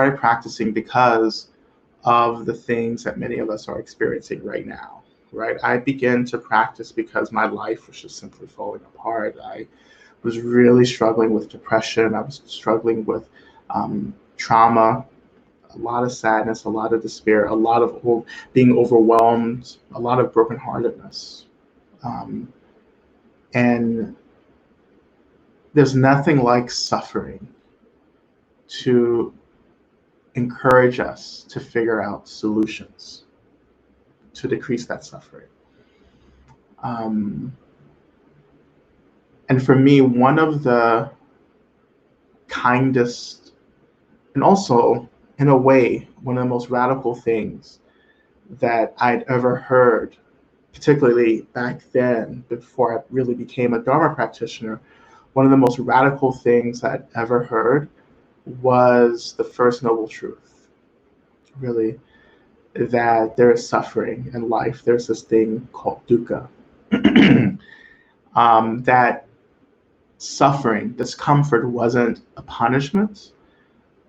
started practicing because of the things that many of us are experiencing right now, right? I began to practice because my life was just simply falling apart. I was really struggling with depression. I was struggling with trauma, a lot of sadness, a lot of despair, a lot of being overwhelmed, a lot of brokenheartedness. Um, and there's nothing like suffering to encourage us to figure out solutions to decrease that suffering. Um, and for me, one of the kindest, and also, in a way, one of the most radical things that I'd ever heard, particularly back then, before I really became a Dharma practitioner, one of the most radical things I'd ever heard was the first noble truth, really, that there is suffering in life. There's this thing called dukkha. That suffering, discomfort wasn't a punishment.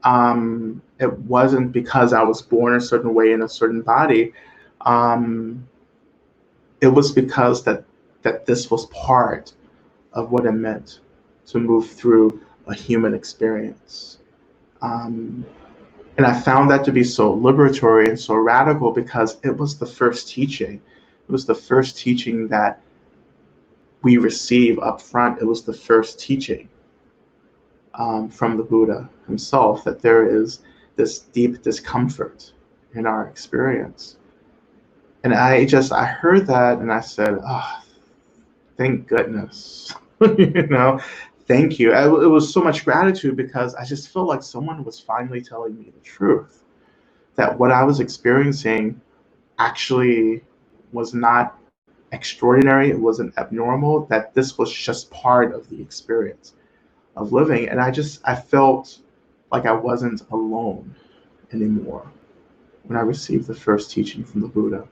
It wasn't because I was born a certain way in a certain body. It was because that this was part of what it meant to move through a human experience. And I found that to be so liberatory and so radical because it was the first teaching. It was the first teaching that we receive up front. It was the first teaching from the Buddha himself, that there is this deep discomfort in our experience. And I heard that and I said, oh, thank goodness, thank you. It was so much gratitude because I just felt like someone was finally telling me the truth, that what I was experiencing actually was not extraordinary, it wasn't abnormal, that this was just part of the experience of living. And I felt like I wasn't alone anymore when I received the first teaching from the Buddha.